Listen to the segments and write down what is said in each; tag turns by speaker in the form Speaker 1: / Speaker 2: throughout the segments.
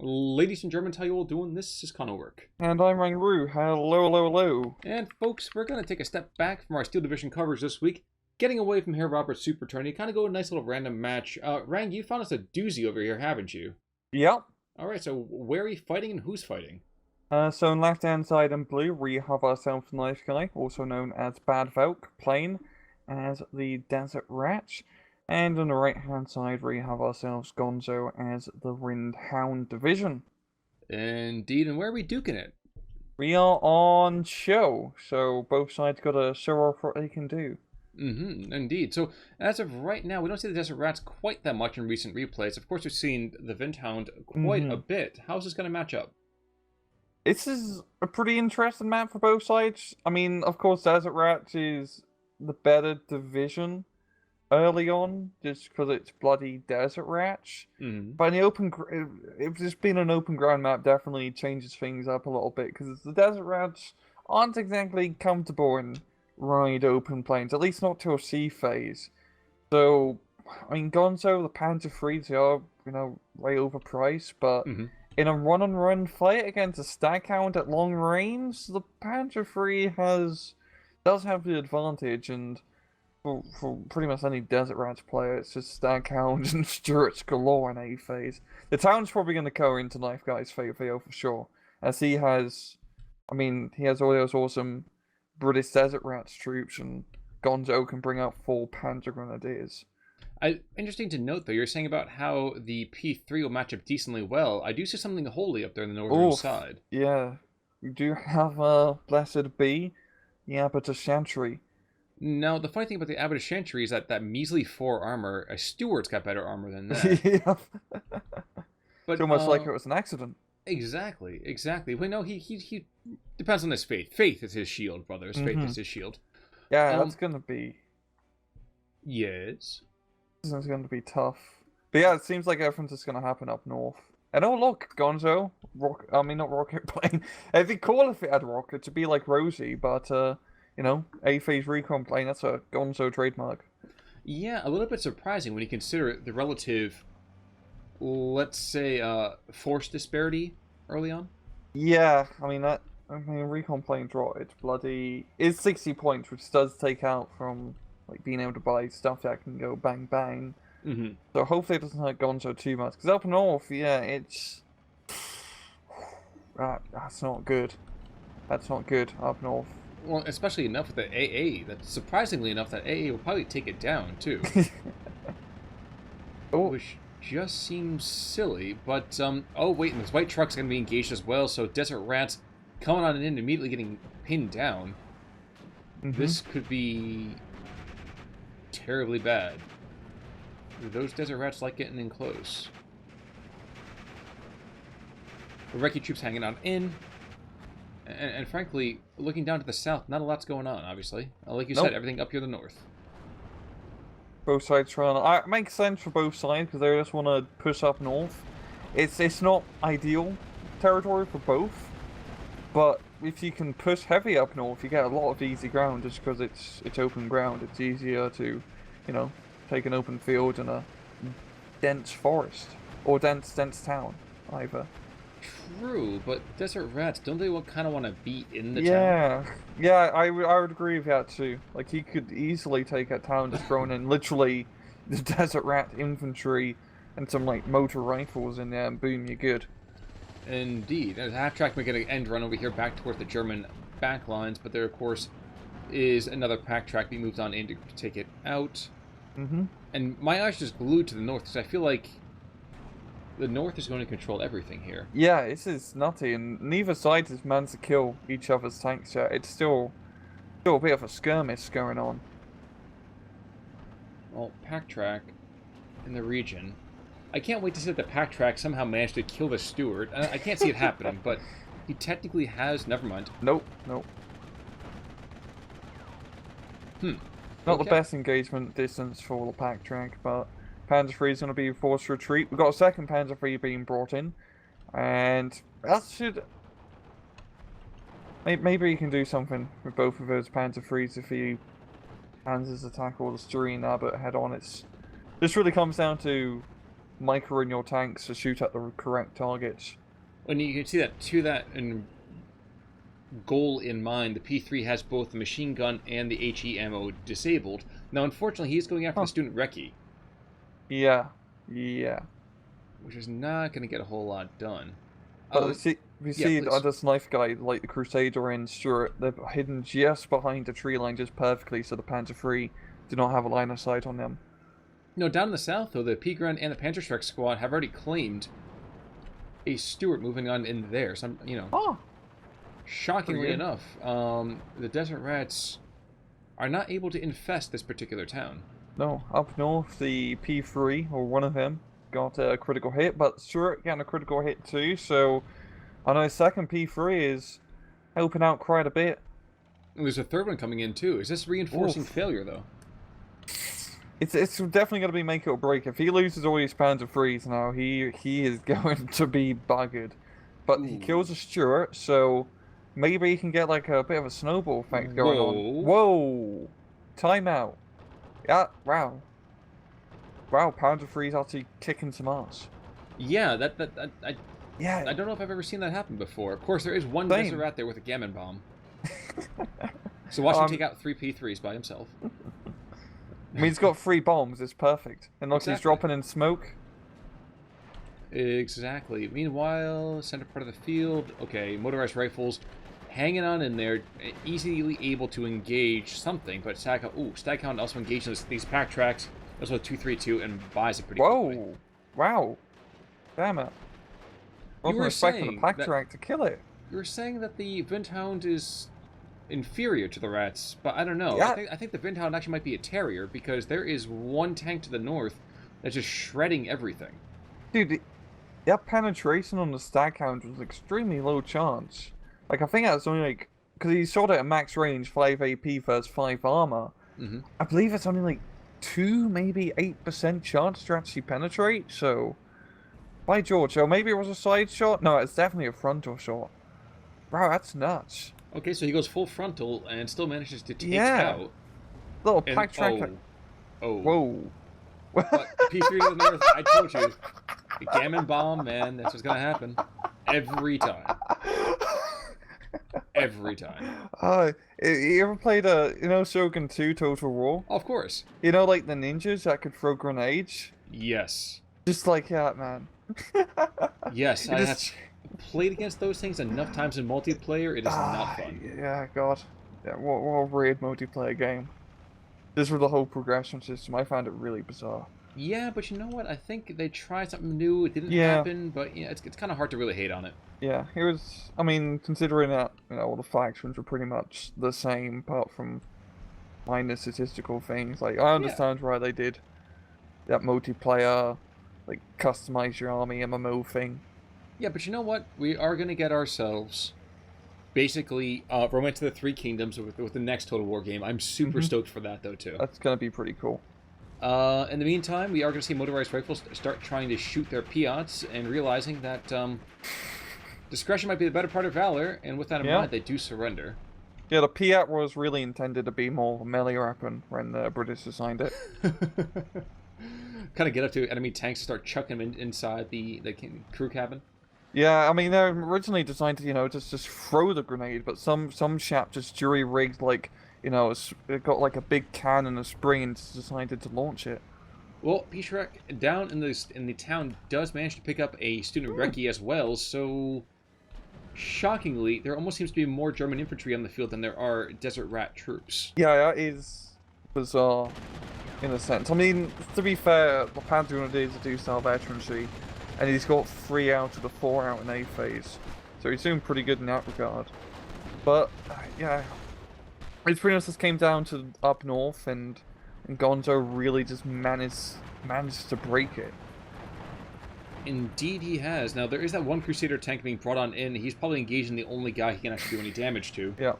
Speaker 1: Ladies and gentlemen, how you all doing? This is Work.
Speaker 2: And I'm Rangru. Hello, hello, hello.
Speaker 1: And folks, we're going to take a step back from our Steel Division coverage this week, getting away from Herr Robert's Super Tourney, kind of go a nice little random match. Rang, you found us a doozy over here, haven't you?
Speaker 2: Yep.
Speaker 1: Alright, so where are you fighting and who's fighting?
Speaker 2: So on left-hand side in blue, we have ourselves a nice guy, also known as Bad Valk, playing as the Desert Rat. And on the right-hand side, we have ourselves Gonzo as the Wind Hound Division.
Speaker 1: Indeed, and where are we duking it?
Speaker 2: We are on Cheux, so both sides got to show off what they can do.
Speaker 1: Indeed. So, as of right now, we don't see the Desert Rats quite that much in recent replays. Of course, we've seen the Windhound quite a bit. How's this going to match up?
Speaker 2: This is a pretty interesting map for both sides. I mean, of course, Desert Rats is the better division early on, just because it's bloody Desert Rats. But in the open, if it's been an open ground map, definitely changes things up a little bit, because the Desert Rats aren't exactly comfortable in wide open plains, at least not till sea phase. So, I mean, Gonzo, the Panzer IIIs, they are, way overpriced, but in a run-and-run fight against a Stag Hound at long range, the Panzer III does have the advantage, and for pretty much any Desert Rats player, it's just Stag Hounds and Stuarts galore in A phase. The town's probably going to go into Knife Guy's favour for sure, as he has all those awesome British Desert Rats troops, and Gonzo can bring out full Panzer Grenadiers.
Speaker 1: Interesting to note, though, you're saying about how the P3 will match up decently well. I do see something holy up there on the northern side.
Speaker 2: Yeah, we do have Blessed Be, the Abbot of Chantry.
Speaker 1: Now, the funny thing about the Abbot of Chantry is that measly 4 armor, a Stuart's got better armor than that.
Speaker 2: Yeah.
Speaker 1: But,
Speaker 2: it's almost like it was an accident.
Speaker 1: Exactly. Well, no, he depends on his faith. Faith is his shield, brothers. Faith is his shield.
Speaker 2: Yeah, that's going to be...
Speaker 1: Yes?
Speaker 2: This is going to be tough. But yeah, it seems like everything's just going to happen up north. And oh look, Gonzo. Not rocket plane. It'd be cool if it had rocket to be like Rosie, but A-phase recon plane, that's a Gonzo trademark.
Speaker 1: Yeah, a little bit surprising when you consider the relative, let's say, force disparity early on.
Speaker 2: Yeah, recon plane draw, it's 60 points, which does take out from being able to buy stuff that can go bang bang. So hopefully it doesn't hurt Gonzo too much. Because up north, yeah, it's... That's not good. That's not good up north.
Speaker 1: Well, especially enough with the AA. That's surprisingly enough that AA will probably take it down, too. Which just seems silly, but, oh wait, and this white truck's going to be engaged as well, so Desert Rats coming on in, immediately getting pinned down. This could be terribly bad. Those Desert Rats like getting in close. The Recce troops hanging on in. And frankly, looking down to the south, not a lot's going on, obviously. Like you said, everything up here in the north.
Speaker 2: Both sides trying to... It makes sense for both sides, because they just want to push up north. It's not ideal territory for both, but if you can push heavy up north, you get a lot of easy ground, just because it's open ground. It's easier to, take an open field in a dense forest, or dense town, either.
Speaker 1: True, but Desert Rats, don't they kind of want to be in the town?
Speaker 2: Yeah, I would agree with that too. Like, he could easily take a town just thrown in literally the Desert Rat infantry and some, motor rifles in there, and boom, you're good.
Speaker 1: Indeed. And half-track making an end run over here back towards the German back lines, but there, of course, is another pack track that moves on in to take it out. And my eyes just glued to the north, because I feel like the north is going to control everything here.
Speaker 2: Yeah, this is nutty, and neither side has managed to kill each other's tanks yet. It's still a bit of a skirmish going on.
Speaker 1: Well, pack track in the region. I can't wait to see that the pack track somehow managed to kill the Stuart. I can't see it happening, but he technically has. Never mind.
Speaker 2: Nope. Not the best engagement distance for the pack track, but Panzer III is going to be forced to retreat. We've got a second Panzer III being brought in, and that should... Maybe he can do something with both of those Panzer IIIs if he hands his attack or the Stuart Abbot head on. This really comes down to micro in your tanks to shoot at the correct targets.
Speaker 1: And you can see that to that and goal in mind, the P3 has both the machine gun and the HE ammo disabled. Now, unfortunately, he's going after the student recce.
Speaker 2: Yeah, yeah.
Speaker 1: Which is not going to get a whole lot done.
Speaker 2: But we see this knife guy, like the Crusader and Stuart, they're hidden just behind the tree line just perfectly, so the Panzer III do not have a line of sight on them.
Speaker 1: No, down in the south, though, the P-Grunt and the Panzerschreck squad have already claimed a Stuart moving on in there. Some, shockingly enough, the Desert Rats are not able to infest this particular town.
Speaker 2: No, up north, the P3, or one of them, got a critical hit, but Stuart getting a critical hit too, so I know second P3 is helping out quite a bit.
Speaker 1: There's a third one coming in too. Is this reinforcing failure, though?
Speaker 2: It's definitely going to be make it or break. If he loses all his Panzer IIIs now, he is going to be buggered. But he kills a Stuart, so maybe he can get like a bit of a snowball effect going on. Whoa! Timeout. Yeah, wow. Wow, Panzer III's actually kicking some ass.
Speaker 1: Yeah,
Speaker 2: yeah.
Speaker 1: I don't know if I've ever seen that happen before. Of course, there is one Desert Rat there with a gammon bomb. So watch him take out 3 P3s by himself.
Speaker 2: I mean, he's got 3 bombs. It's perfect. And look, he's dropping in smoke.
Speaker 1: Exactly. Meanwhile, center part of the field. Okay, motorized rifles hanging on in there, easily able to engage something. But Staghound also engages these pack tracks. That's what 232 and buys it pretty quickly.
Speaker 2: Whoa! Wow! Damn it! You were expecting the pack track to kill it.
Speaker 1: You were saying that the Windhound is inferior to the Rats, but I don't know.
Speaker 2: Yeah.
Speaker 1: I think the Windhound actually might be a Terrier because there is one tank to the north that's just shredding everything.
Speaker 2: Dude, that penetration on the Staghound was extremely low chance. Like, I think that's only like because he shot it at max range, 5 AP versus 5 armor.
Speaker 1: Mm-hmm.
Speaker 2: I believe it's only like 2, maybe 8% chance to actually penetrate. So, by George, or maybe it was a side shot. No, it's definitely a frontal shot. Bro, that's nuts.
Speaker 1: Okay, so he goes full frontal and still manages to take out.
Speaker 2: Little pack track.
Speaker 1: Oh.
Speaker 2: Whoa.
Speaker 1: P3 to the north, I told you. The gammon bomb, man, that's what's gonna happen. Every time. Every time.
Speaker 2: You ever played Shogun 2 Total War?
Speaker 1: Of course.
Speaker 2: You know, like the ninjas that could throw grenades?
Speaker 1: Yes.
Speaker 2: Just like that, man.
Speaker 1: Yes, I have played against those things enough times in multiplayer, it is not fun.
Speaker 2: Yeah, God. Yeah, what a weird multiplayer game. Just with the whole progression system, I found it really bizarre.
Speaker 1: Yeah, but you know what? I think they tried something new. It didn't happen, but it's kind of hard to really hate on it.
Speaker 2: Yeah, it was. I mean, considering that all the factions were pretty much the same, apart from minor statistical things. Like, I understand why they did that multiplayer, like customize your army MMO thing.
Speaker 1: Yeah, but you know what? We are gonna get ourselves basically Romance of the Three Kingdoms with the next Total War game. I'm super stoked for that though too.
Speaker 2: That's gonna be pretty cool.
Speaker 1: In the meantime, we are going to see motorized rifles start trying to shoot their Piats and realizing that discretion might be the better part of valor, and with that in mind, they do surrender.
Speaker 2: Yeah, the Piat was really intended to be more a melee weapon when the British designed it.
Speaker 1: Kind of get up to enemy tanks and start chucking them inside the crew cabin.
Speaker 2: Yeah, I mean, they're originally designed to, just throw the grenade, but some chap just jury-rigged, like, it got like a big can and a spring and decided to launch it.
Speaker 1: Well, P-Shrek down in the town does manage to pick up a student recce as well, so shockingly, there almost seems to be more German infantry on the field than there are Desert Rat troops.
Speaker 2: Yeah, that is bizarre in a sense. I mean, to be fair, the Panzer is a do-style veterancy, and he's got 3 out of the 4 out in A phase, so he's doing pretty good in that regard. But, yeah. It's pretty much just came down to up north, and Gonzo really just managed to break it.
Speaker 1: Indeed he has. Now, there is that one Crusader tank being brought on in. He's probably engaging the only guy he can actually do any damage to.
Speaker 2: Yeah.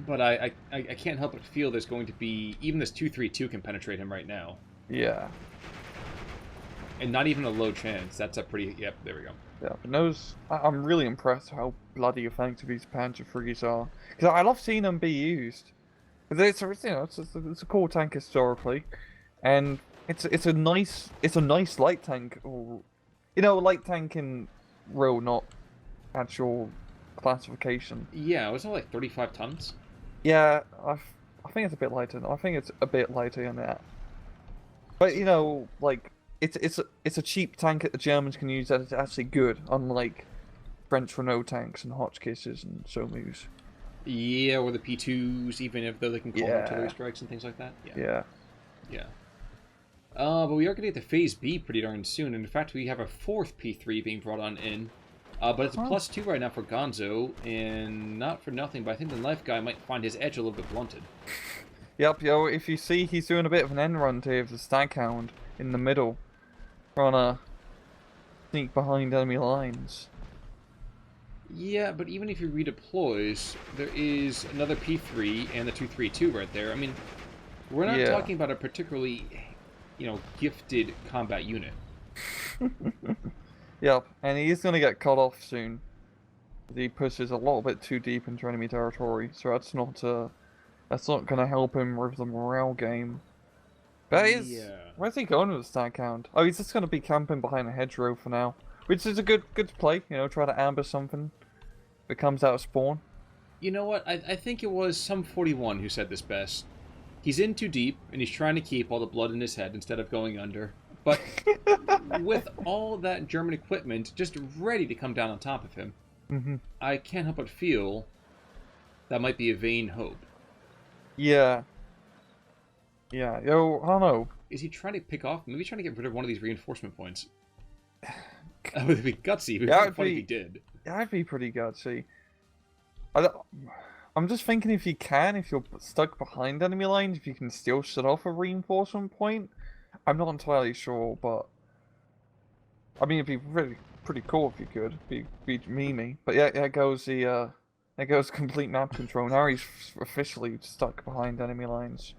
Speaker 1: But I can't help but feel there's going to be... Even this 232 can penetrate him right now.
Speaker 2: Yeah.
Speaker 1: And not even a low chance. That's a pretty... Yep, there we go.
Speaker 2: Yeah, but I'm really impressed how bloody effective these Panzer IIIs are. Because I love seeing them be used. It's a cool tank historically, and it's a nice light tank, or light tank in row, not actual classification.
Speaker 1: Yeah, wasn't it like 35 tons?
Speaker 2: Yeah, I think it's a bit lighter. I think it's a bit lighter than that. But like it's a cheap tank that the Germans can use that is actually good, unlike French Renault tanks and Hotchkisses and Somus.
Speaker 1: Yeah, or the P2s, even if though they can call
Speaker 2: Yeah.
Speaker 1: artillery strikes and things like that.
Speaker 2: Yeah.
Speaker 1: Yeah. But we are going to get to Phase B pretty darn soon. And in fact, we have a fourth P3 being brought on in. But it's a +2 right now for Gonzo, and not for nothing, but I think the knife guy might find his edge a little bit blunted.
Speaker 2: Yep, if you see, he's doing a bit of an end run to the Staghound in the middle, trying to sneak behind enemy lines.
Speaker 1: Yeah, but even if he redeploys, there is another P3 and the 232 right there. I mean, we're not talking about a particularly, gifted combat unit.
Speaker 2: Yep, and he's gonna get cut off soon. He pushes a little bit too deep into enemy territory, so that's not gonna help him with the morale game. But where's he going with the Staghound? Oh, he's just gonna be camping behind a hedgerow for now. Which is a good play, try to ambush something that comes out of spawn.
Speaker 1: You know what? I think it was some 41 who said this best. He's in too deep, and he's trying to keep all the blood in his head instead of going under. But with all that German equipment just ready to come down on top of him, I can't help but feel that might be a vain hope.
Speaker 2: Yeah. Yeah, I don't know.
Speaker 1: Is he trying to pick off? Maybe trying to get rid of one of these reinforcement points. That would be gutsy. It would be funny if he did.
Speaker 2: That'd be pretty gutsy. I'm just thinking if you're stuck behind enemy lines, if you can still shut off a reinforcement point. I'm not entirely sure, but I mean, it'd be really pretty cool if you could. Be memey. But yeah, there goes complete map control. Now he's officially stuck behind enemy lines.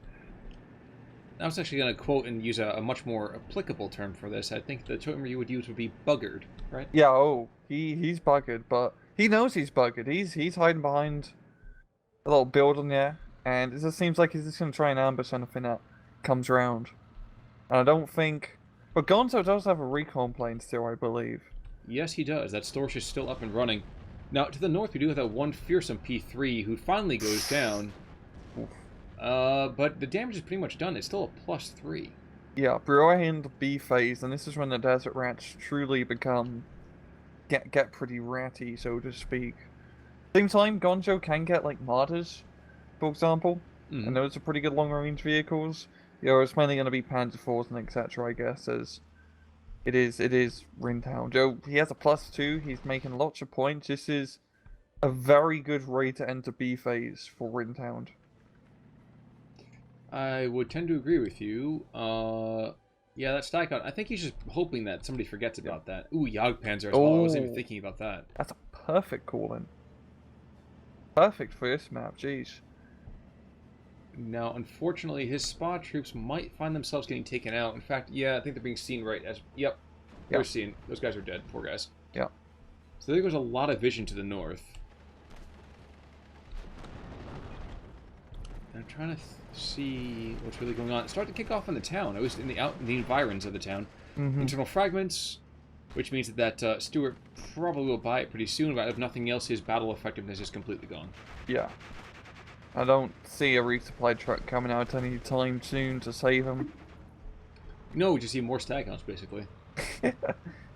Speaker 1: I was actually going to quote and use a much more applicable term for this. I think the term you would use would be buggered, right?
Speaker 2: Yeah, he's buggered, but he knows he's buggered. He's hiding behind a little building there, and it just seems like he's just going to try and ambush anything that comes around. And I don't think... But Gonzo does have a recon plane still, I believe.
Speaker 1: Yes, he does. That Storch is still up and running. Now, to the north, we do have that one fearsome P3 who finally goes down. But the damage is pretty much done. It's still a +3.
Speaker 2: Yeah, we're in the B phase, and this is when the desert rats truly get pretty ratty, so to speak. Same time, Gonzo can get like martyrs, for example, and those are pretty good long-range vehicles. It's mainly going to be Panzer IVs and etc. I guess, as it is Rintown. He has a +2. He's making lots of points. This is a very good rate to enter B phase for Rintown.
Speaker 1: I would tend to agree with you. Yeah, that Staghound. I think he's just hoping that somebody forgets about that. Ooh, Jagdpanzer as well. I wasn't even thinking about that.
Speaker 2: That's a perfect call-in. Perfect for this map, jeez.
Speaker 1: Now, unfortunately, his spa troops might find themselves getting taken out. In fact, yeah, I think they're being seen right as... Yep. They're seen. Those guys are dead. Poor guys.
Speaker 2: Yeah.
Speaker 1: So there goes a lot of vision to the north. I'm trying to see what's really going on. Start to kick off in the town. I was in the environs of the town. Internal fragments, which means that Stuart probably will buy it pretty soon, but if nothing else, his battle effectiveness is completely gone.
Speaker 2: Yeah. I don't see a resupply truck coming out any time soon to save him.
Speaker 1: No, we just see more Staghounds, basically.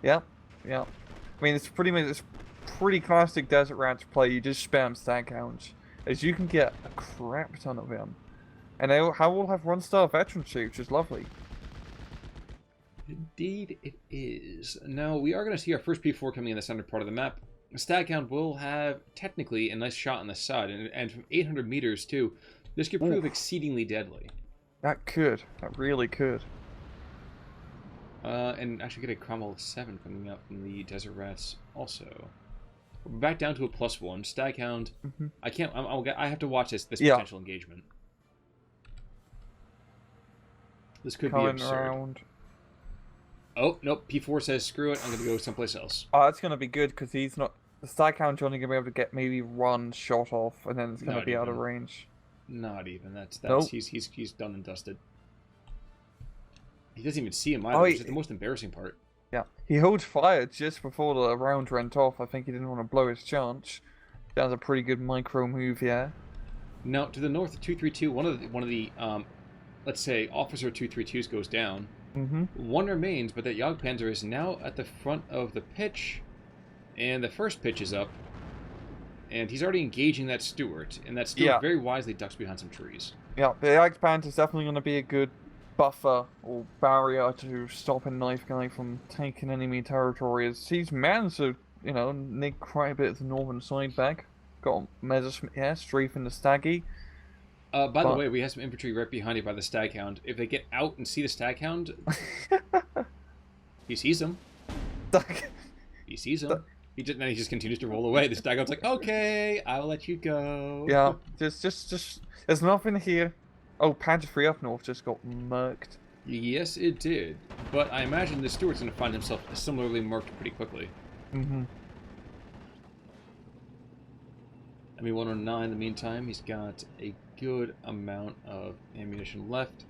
Speaker 2: Yeah. I mean, it's pretty classic Desert Rats play. You just spam Staghounds, as you can get a crap ton of them. And they will have 1-star veteran troops, which is lovely.
Speaker 1: Indeed it is. Now, we are going to see our first P4 coming in the center part of the map. Staghound will have, technically, a nice shot on the side, and from 800 meters, too. This could prove exceedingly deadly.
Speaker 2: That could. That really could.
Speaker 1: And actually get a Cromwell 7 coming up from the Desert Rats also. We're back down to a +1. Staghound. I have to watch this potential engagement. This could be absurd. Oh, nope. P4 says, screw it, I'm going to go someplace else.
Speaker 2: Oh, that's going to be good, because he's not... The Staghound's only going to be able to get maybe one shot off, and then it's going to be out of range.
Speaker 1: Not even. That's
Speaker 2: nope.
Speaker 1: He's done and dusted. He doesn't even see him either,
Speaker 2: Oh,
Speaker 1: which is the most embarrassing part.
Speaker 2: Yeah, he held fire just before the round went off. I think he didn't want to blow his chance. That was a pretty good micro move, yeah.
Speaker 1: Now, to the north, 232, one of the let's say, Officer 232s goes down.
Speaker 2: Mm-hmm.
Speaker 1: One remains, but that Jagdpanzer is now at the front of the pitch, and the first pitch is up, and he's already engaging that Stuart, and that Stuart very wisely ducks behind some trees.
Speaker 2: Yeah, the Jagdpanzer is definitely going to be a good buffer or barrier to stop a knife guy from taking enemy territory. As he's managed to, nick quite a bit of the northern side back. Got Messerschmitt, strafing the Staggy.
Speaker 1: By the way, we have some infantry right behind you by the Staghound. If they get out and see the Staghound, he sees them. He sees them. Then he just continues to roll away. The Staghound's like, okay, I'll let you go.
Speaker 2: Yeah, just. There's nothing here. Oh, Panzer 3 up north just got murked.
Speaker 1: Yes, it did. But I imagine the Stuart's going to find himself similarly murked pretty quickly.
Speaker 2: Mm-hmm.
Speaker 1: I mean, 109 in the meantime, he's got a good amount of ammunition left.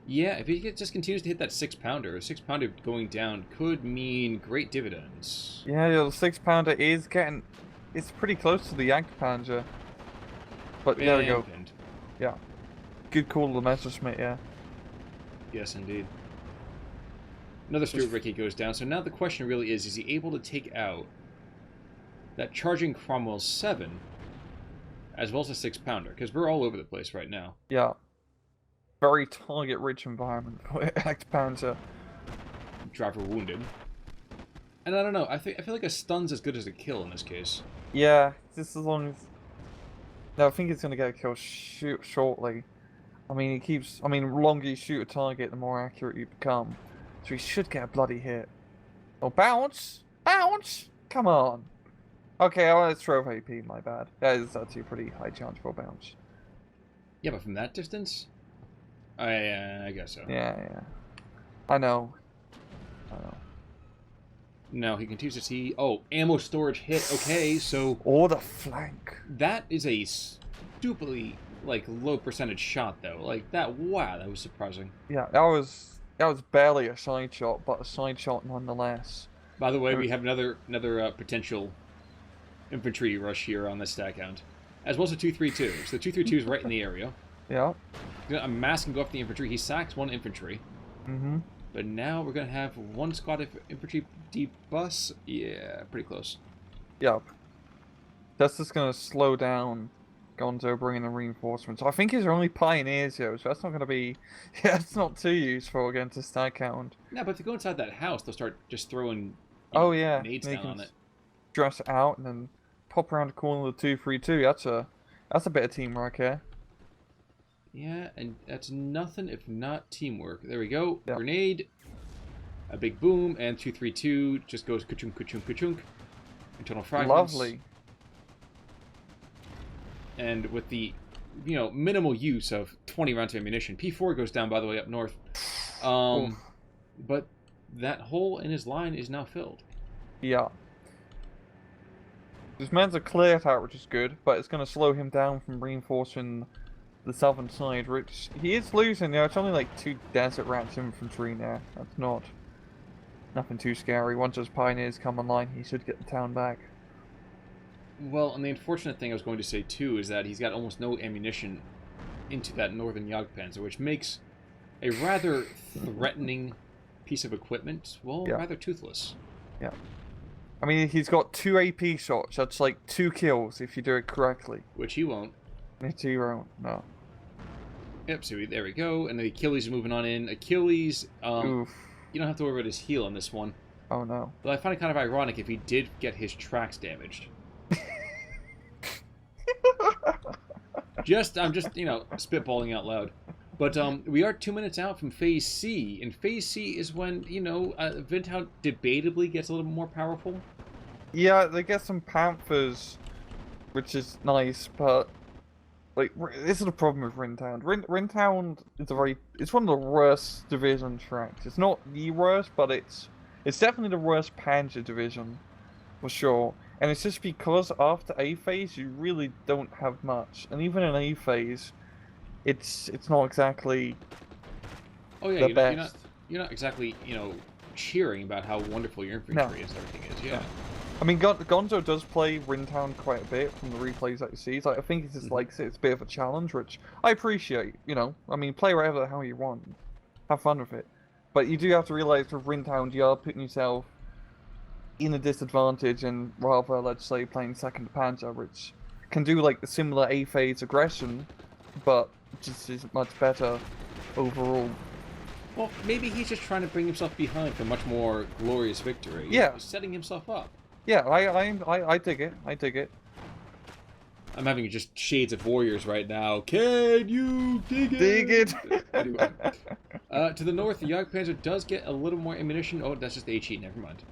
Speaker 1: Yeah, if he just continues to hit that 6-pounder, a 6-pounder going down could mean great dividends.
Speaker 2: Yeah, the 6-pounder is getting... It's pretty close to the Jagdpanzer. But there we go.
Speaker 1: Pinned.
Speaker 2: Yeah. Good call to the Messerschmitt, yeah.
Speaker 1: Yes, indeed. Another Stuart Ricky goes down, so now the question really is he able to take out that charging Cromwell 7 as well as a 6-pounder? Because we're all over the place right now.
Speaker 2: Yeah. Very target-rich environment for Jagdpanzer.
Speaker 1: Driver wounded. And I don't know, I feel like a stun's as good as a kill in this case.
Speaker 2: Yeah, just as long as... No, I think it's going to get a kill shortly. I mean, the longer you shoot a target, the more accurate you become. So he should get a bloody hit. Oh, bounce! Bounce! Come on! Okay, I want to throw AP, my bad. That is actually a pretty high chance for a bounce.
Speaker 1: Yeah, but from that distance? I guess so.
Speaker 2: Yeah. I know.
Speaker 1: No, he continues to see... Oh, ammo storage hit. Okay, so...
Speaker 2: Or the flank.
Speaker 1: That is a stupidly, low percentage shot, though. Wow, that was surprising.
Speaker 2: Yeah, that was barely a side shot, but a side shot nonetheless.
Speaker 1: By the way, we have another potential infantry rush here on this Staghound, as well as a 232. So the 232 is right in the area.
Speaker 2: Yeah.
Speaker 1: A mass can go after the infantry. He sacks one infantry.
Speaker 2: Mm-hmm.
Speaker 1: But now we're going to have one squad of infantry debus. Yeah, pretty close.
Speaker 2: Yep. That's just going to slow down Gonzo bringing the reinforcements. I think he's only pioneers here, so that's not going to be... Yeah, it's not too useful against a Staghound.
Speaker 1: No, but if they go inside that house, they'll start just throwing nades down on it.
Speaker 2: Dress out and then pop around the corner of the 232. That's a bit of teamwork here.
Speaker 1: Yeah, and that's nothing if not teamwork. There we go.
Speaker 2: Yep.
Speaker 1: Grenade. A big boom, and 232 just goes ka-chunk, ka-chunk, ka-chunk. Internal fragments.
Speaker 2: Lovely.
Speaker 1: And with the, minimal use of 20 rounds of ammunition, P4 goes down, by the way, up north. But that hole in his line is now filled.
Speaker 2: Yeah. This man's a cleared out, which is good, but it's going to slow him down from reinforcing the southern side, which he is losing. It's only 2 desert rats infantry now. That's nothing too scary. Once those pioneers come online, he should get the town back.
Speaker 1: Well, and the unfortunate thing I was going to say too is that he's got almost no ammunition into that northern Jagdpanzer, which makes a rather threatening piece of equipment, rather toothless.
Speaker 2: Yeah. I mean, he's got 2 AP shots. That's 2 kills if you do it correctly.
Speaker 1: Which he won't.
Speaker 2: He won't, no.
Speaker 1: Yep, so there we go. And the Achilles is moving on in. Achilles,
Speaker 2: Oof.
Speaker 1: You don't have to worry about his heel on this one.
Speaker 2: Oh, no.
Speaker 1: But I find it kind of ironic if he did get his tracks damaged. I'm just, spitballing out loud. But we are 2 minutes out from Phase C, and Phase C is when, Windhout debatably gets a little more powerful.
Speaker 2: Yeah, they get some Panthers, which is nice, but this is the problem with Windhound. Windhound is it's one of the worst division tracks. It's not the worst, but it's definitely the worst Panzer division, for sure. And it's just because after A phase you really don't have much, and even in A phase, it's not exactly the best.
Speaker 1: you're not exactly, cheering about how wonderful your infantry is and everything is. Yeah.
Speaker 2: No. I mean, Gonzo does play Rintown quite a bit from the replays that he sees. Like, I think he just likes it. It's a bit of a challenge, which I appreciate. I mean, play whatever the hell you want, have fun with it. But you do have to realize with Rintown, you are putting yourself in a disadvantage, and rather, let's say, playing 2nd Panzer, which can do like the similar A phase aggression, but just is much better overall.
Speaker 1: Well, maybe he's just trying to bring himself behind for a much more glorious victory.
Speaker 2: Yeah.
Speaker 1: Setting himself up.
Speaker 2: Yeah, I dig it. I dig it.
Speaker 1: I'm having just shades of Warriors right now. Can you dig it?
Speaker 2: Dig it.
Speaker 1: Anyway. To the north, the Jagdpanzer does get a little more ammunition. Oh, that's just the HE, never mind.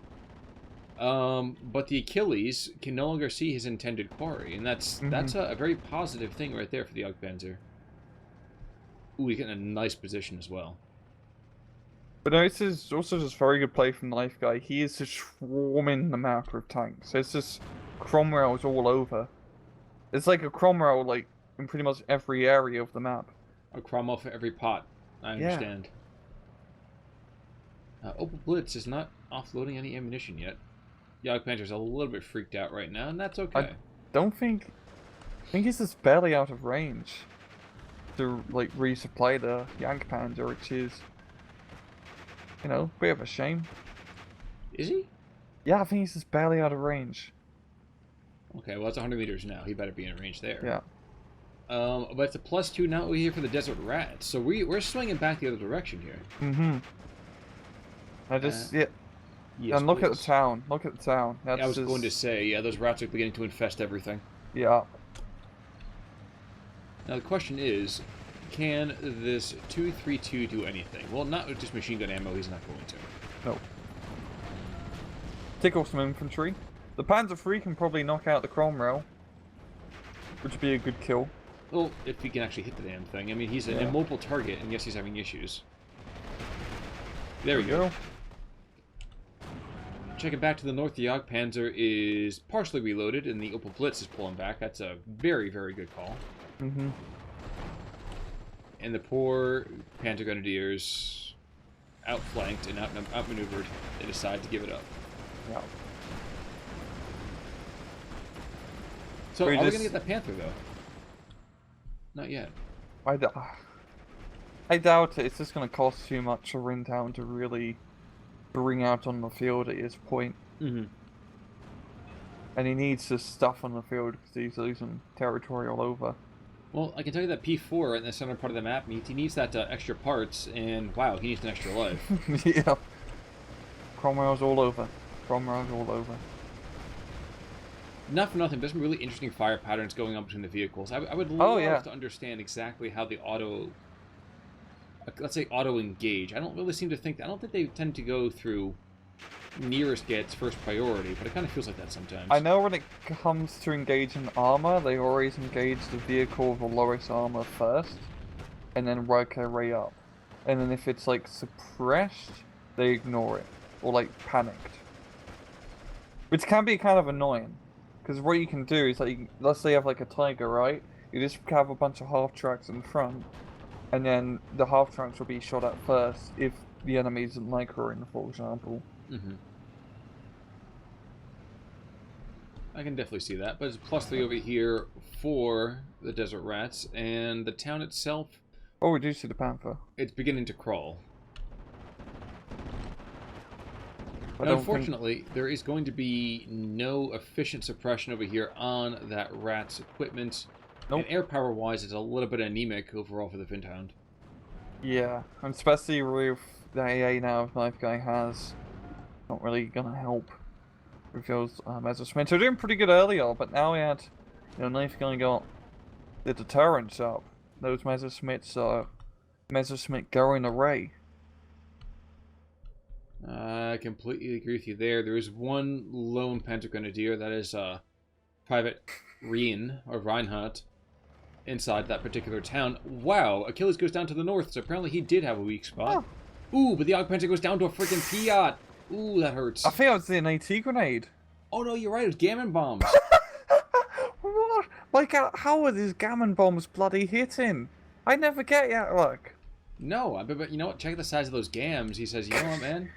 Speaker 1: But the Achilles can no longer see his intended quarry, and that's a very positive thing right there for the Jagdpanzer. Ooh, he's getting a nice position as well.
Speaker 2: But no, this is also just very good play from Knife Guy. He is just swarming the map with tanks. It's just Cromwell's all over. It's like a Cromwell, like, in pretty much every area of the map.
Speaker 1: A Cromwell for every pot. I understand. Opel Blitz is not offloading any ammunition yet. Jagdpanzer's a little bit freaked out right now, and that's okay.
Speaker 2: I think he's just barely out of range to, like, resupply the Jagdpanzer, which is, a bit of a shame.
Speaker 1: Is he?
Speaker 2: Yeah, I think he's just barely out of range.
Speaker 1: Okay, well, that's 100 meters now. He better be in range there.
Speaker 2: Yeah.
Speaker 1: But it's a +2 now we're here for the Desert Rats. So we're swinging back the other direction here.
Speaker 2: I just, Yes, and look at the town. Look at the town. That's
Speaker 1: I was going to say, yeah, those rats are beginning to infest everything.
Speaker 2: Yeah.
Speaker 1: Now the question is, can this 232 do anything? Well, not with just machine gun ammo, he's not going to.
Speaker 2: No. Take off some infantry. The Panzer III can probably knock out the Cromwell, which would be a good kill.
Speaker 1: Well, if he can actually hit the damn thing. I mean, he's an immobile target, and yes, he's having issues. There we go. Checking back to the north, the Jagdpanzer is partially reloaded, and the Opel Blitz is pulling back. That's a very, very good call. And the poor Panzer Grenadiers, outflanked and outmaneuvered, they decide to give it up.
Speaker 2: Yeah.
Speaker 1: So, are we going to get that Panther, though? Not yet.
Speaker 2: I doubt it. It's just going to cost too much for Rintown to really bring out on the field at this point. And he needs to stuff on the field because he's losing territory all over.
Speaker 1: Well, I can tell you that P4 in the center part of the map he needs that extra parts, and wow, he needs an extra life.
Speaker 2: Yeah. Cromwell's all over. Cromwell's all over.
Speaker 1: Not for nothing, there's some really interesting fire patterns going on between the vehicles. I would love to understand exactly how the let's say auto-engage. I don't really seem to think, I don't think they tend to go through nearest gets first priority, but it kind of feels like that sometimes.
Speaker 2: I know when it comes to engaging armor, they always engage the vehicle with the lowest armor first, and then work their way up. And then if it's like suppressed, they ignore it, or like panicked. Which can be kind of annoying, because what you can do is, like, let's say you have like a Tiger, right? You just have a bunch of half-tracks in front, and then the half-tracks will be shot at first if the enemy's microing, for example.
Speaker 1: I can definitely see that, but it's +3 over here for the Desert Rats, and the town itself...
Speaker 2: Oh, we do see the Panther.
Speaker 1: It's beginning to crawl. Now, unfortunately, there is going to be no efficient suppression over here on that Rat's equipment.
Speaker 2: Nope.
Speaker 1: And air power-wise, it's a little bit anemic overall for the Vindhound.
Speaker 2: Yeah, and especially with the AA now Knife Guy has, not really gonna help with those Messerschmitts. They're doing pretty good earlier, but now we had, Knife Guy got the deterrence up. Those Messerschmitts are Messerschmitt going array.
Speaker 1: I completely agree with you there. There is one lone Panzer Grenadier, that is Private Reinhardt, inside that particular town. Wow, Achilles goes down to the north, so apparently he did have a weak spot. Oh. Ooh, but the Jagdpanzer goes down to a freaking Piat. Ooh, that hurts.
Speaker 2: I think it was an AT grenade.
Speaker 1: Oh no, you're right, it was gammon bombs.
Speaker 2: What? Like, how are these gammon bombs bloody hitting? I never get it, look.
Speaker 1: No, but you know what? Check the size of those gams. He says, you know what, man?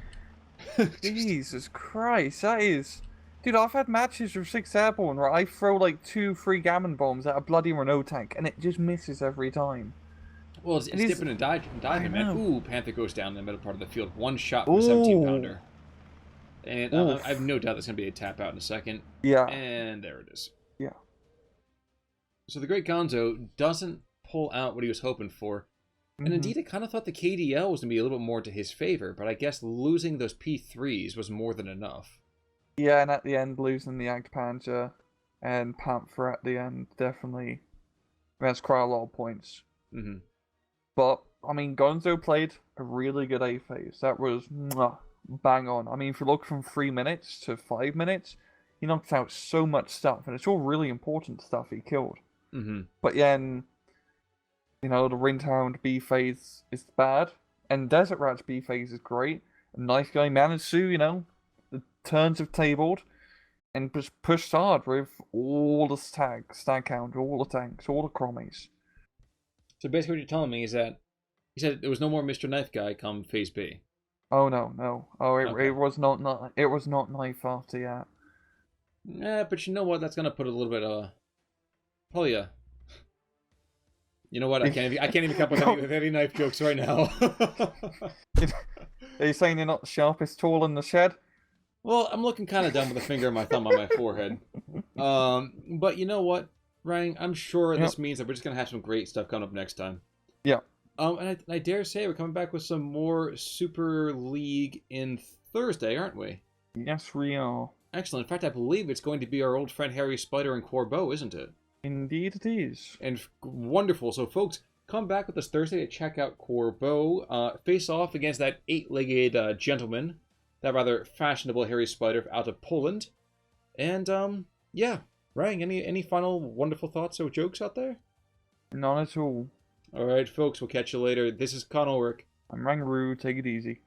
Speaker 2: Jesus Christ, that is... Dude, I've had matches with 6 Airborne where I throw like 2-3 gammon bombs at a bloody Renault tank and it just misses every time.
Speaker 1: Well, it's dipping and diving, man. Ooh, Panther goes down in the middle part of the field. One shot from a 17-pounder. And I have no doubt that's going to be a tap out in a second.
Speaker 2: Yeah.
Speaker 1: And there it is.
Speaker 2: Yeah.
Speaker 1: So the great Gonzo doesn't pull out what he was hoping for. And indeed, I kind of thought the KDL was going to be a little bit more to his favor, but I guess losing those P3s was more than enough.
Speaker 2: Yeah, and at the end, losing the Ag Panzer and Panther at the end, definitely. That's quite a lot of points.
Speaker 1: Mm-hmm.
Speaker 2: But, I mean, Gonzo played a really good A phase. That was bang on. I mean, if you look from 3 minutes to 5 minutes, he knocked out so much stuff, and it's all really important stuff he killed.
Speaker 1: Mm-hmm.
Speaker 2: But then, you know, the Ringhound B phase is bad, and Desert Rat's B phase is great. And Nice Guy Manitou, you know, the turns have tabled, and just pushed hard with all the stag count, all the tanks, all the crommies.
Speaker 1: So basically what you're telling me is that he said there was no more Mr. Knife Guy come phase B.
Speaker 2: Oh no. Oh,
Speaker 1: Okay.
Speaker 2: it was not knife after yet.
Speaker 1: Yeah, but you know what? That's gonna put a little bit probably a. You know what? I can't even come up with any knife jokes right now.
Speaker 2: Are you saying you're not the sharpest tool in the shed?
Speaker 1: Well, I'm looking kind of dumb with a finger and my thumb on my forehead. But you know what, Ryan? I'm sure this means that we're just gonna have some great stuff coming up next time.
Speaker 2: Yeah.
Speaker 1: And I dare say we're coming back with some more Super League in Thursday, aren't we?
Speaker 2: Yes, we are.
Speaker 1: Excellent. In fact, I believe it's going to be our old friend Harry Spider and Corbeau, isn't it?
Speaker 2: Indeed it is.
Speaker 1: And wonderful. So, folks, come back with us Thursday to check out Corbeau face off against that 8-legged gentleman, that rather fashionable Harry Spider out of Poland. And, yeah. Ryan, any final wonderful thoughts or jokes out there?
Speaker 2: None at all.
Speaker 1: All right, folks, we'll catch you later. This is Con Ulrich.
Speaker 2: I'm Rangaroo. Take it easy.